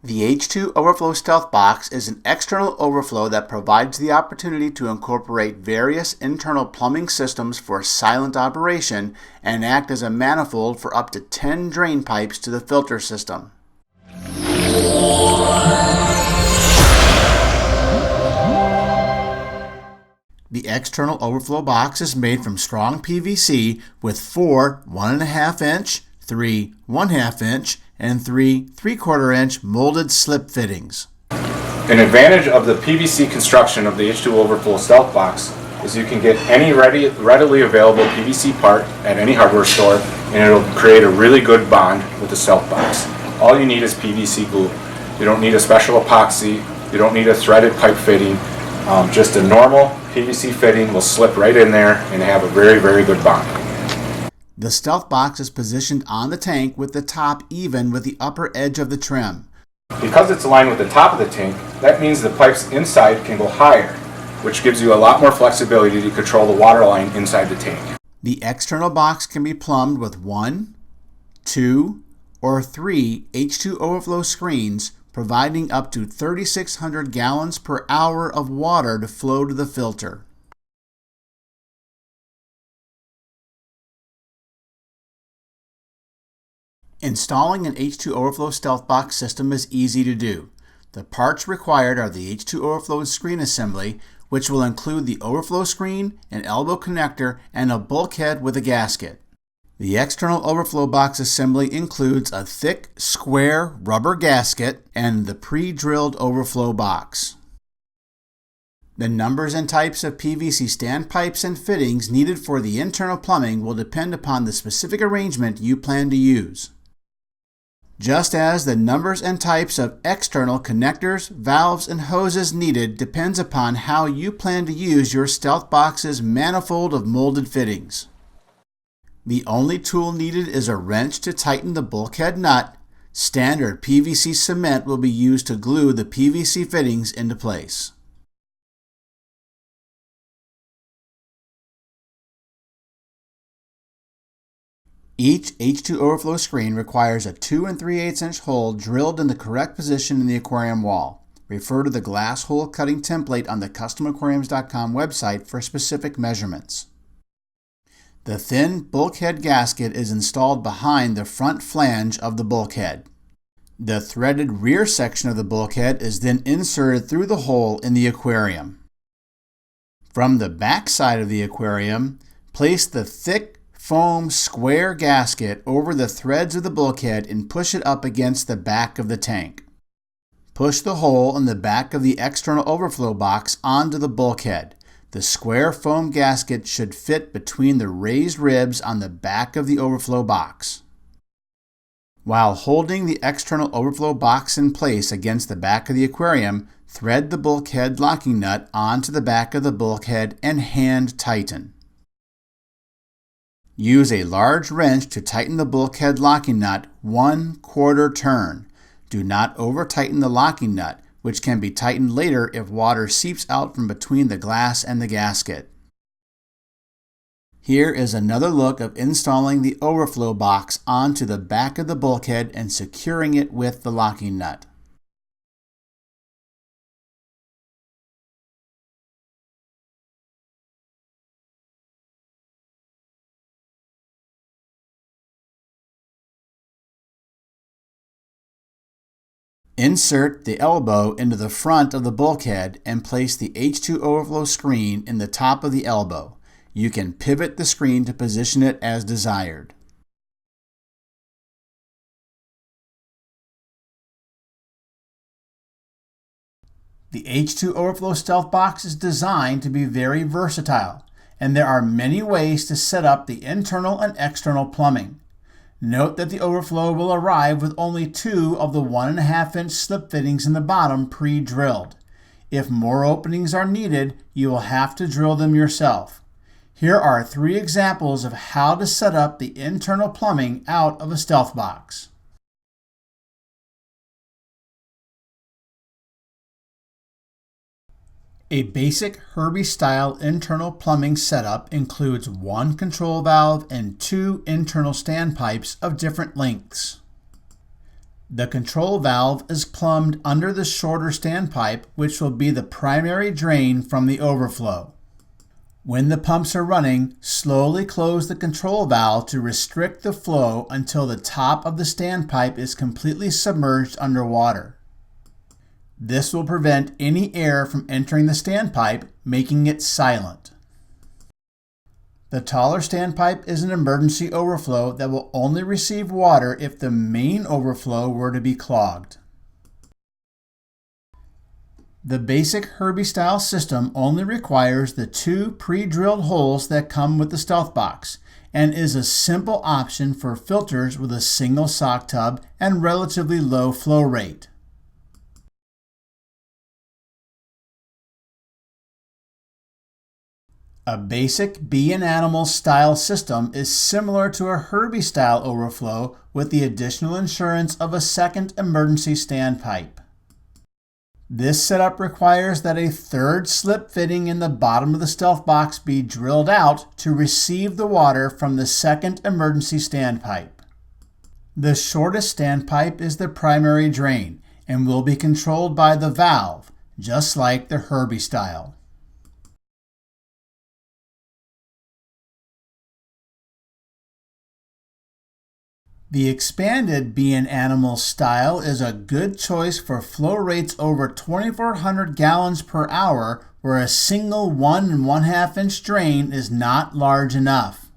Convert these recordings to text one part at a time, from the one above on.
The H2Overflow Stealthbox is an external overflow that provides the opportunity to incorporate various internal plumbing systems for silent operation and act as a manifold for up to 10 drain pipes to the filter system. The external overflow box is made from strong PVC with 4 1.5 inch, 3 1/2 inch, and 3 3/4 inch molded slip fittings. An advantage of the PVC construction of the H2Overflow Stealthbox is you can get any readily available PVC part at any hardware store, and it'll create a really good bond with the Stealthbox. All you need is PVC glue. You don't need a special epoxy. You don't need a threaded pipe fitting. Just a normal PVC fitting will slip right in there and have a very, very good bond. The Stealthbox is positioned on the tank with the top even with the upper edge of the trim. Because it's aligned with the top of the tank, that means the pipes inside can go higher, which gives you a lot more flexibility to control the water line inside the tank. The external box can be plumbed with 1, 2, or 3 H2 overflow screens, providing up to 3,600 gallons per hour of water to flow to the filter. Installing an H2 Overflow Stealthbox system is easy to do. The parts required are the H2 Overflow screen assembly, which will include the overflow screen, an elbow connector, and a bulkhead with a gasket. The external overflow box assembly includes a thick, square rubber gasket and the pre-drilled overflow box. The numbers and types of PVC standpipes and fittings needed for the internal plumbing will depend upon the specific arrangement you plan to use. Just as the numbers and types of external connectors, valves, and hoses needed depends upon how you plan to use your Stealthbox's manifold of molded fittings. The only tool needed is a wrench to tighten the bulkhead nut. Standard PVC cement will be used to glue the PVC fittings into place. Each H2 overflow screen requires a 2 3/8 inch hole drilled in the correct position in the aquarium wall. Refer to the glass hole cutting template on the customaquariums.com website for specific measurements. The thin bulkhead gasket is installed behind the front flange of the bulkhead. The threaded rear section of the bulkhead is then inserted through the hole in the aquarium. From the back side of the aquarium, place the thick foam square gasket over the threads of the bulkhead and push it up against the back of the tank. Push the hole in the back of the external overflow box onto the bulkhead. The square foam gasket should fit between the raised ribs on the back of the overflow box. While holding the external overflow box in place against the back of the aquarium, thread the bulkhead locking nut onto the back of the bulkhead and hand tighten. Use a large wrench to tighten the bulkhead locking nut 1/4 turn. Do not over-tighten the locking nut, which can be tightened later if water seeps out from between the glass and the gasket. Here is another look of installing the overflow box onto the back of the bulkhead and securing it with the locking nut. Insert the elbow into the front of the bulkhead and place the H2 overflow screen in the top of the elbow. You can pivot the screen to position it as desired. The H2 Overflow Stealthbox is designed to be very versatile, and there are many ways to set up the internal and external plumbing. Note that the overflow will arrive with only 2 of the 1.5 inch slip fittings in the bottom pre-drilled. If more openings are needed, you will have to drill them yourself. Here are 3 examples of how to set up the internal plumbing out of a Stealthbox. A basic Herbie-style internal plumbing setup includes 1 control valve and 2 internal standpipes of different lengths. The control valve is plumbed under the shorter standpipe, which will be the primary drain from the overflow. When the pumps are running, slowly close the control valve to restrict the flow until the top of the standpipe is completely submerged underwater. This will prevent any air from entering the standpipe, making it silent. The taller standpipe is an emergency overflow that will only receive water if the main overflow were to be clogged. The basic Herbie-style system only requires the 2 pre-drilled holes that come with the Stealthbox and is a simple option for filters with a single sock tub and relatively low flow rate. A basic Bee and Animal style system is similar to a Herbie style overflow with the additional insurance of a second emergency standpipe. This setup requires that a third slip fitting in the bottom of the Stealthbox be drilled out to receive the water from the second emergency standpipe. The shortest standpipe is the primary drain and will be controlled by the valve, just like the Herbie style. The expanded Bee and Animal style is a good choice for flow rates over 2,400 gallons per hour where a single 1 1/2 inch drain is not large enough.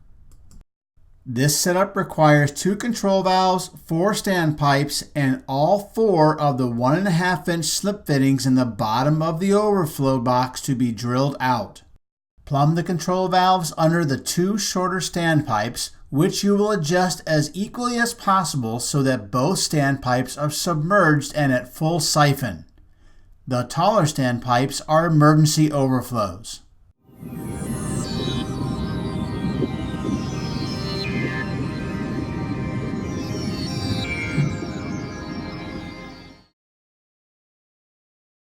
This setup requires 2 control valves, 4 standpipes, and all 4 of the 1 1/2 inch slip fittings in the bottom of the overflow box to be drilled out. Plumb the control valves under the 2 shorter standpipes, which you will adjust as equally as possible so that both standpipes are submerged and at full siphon. The taller standpipes are emergency overflows.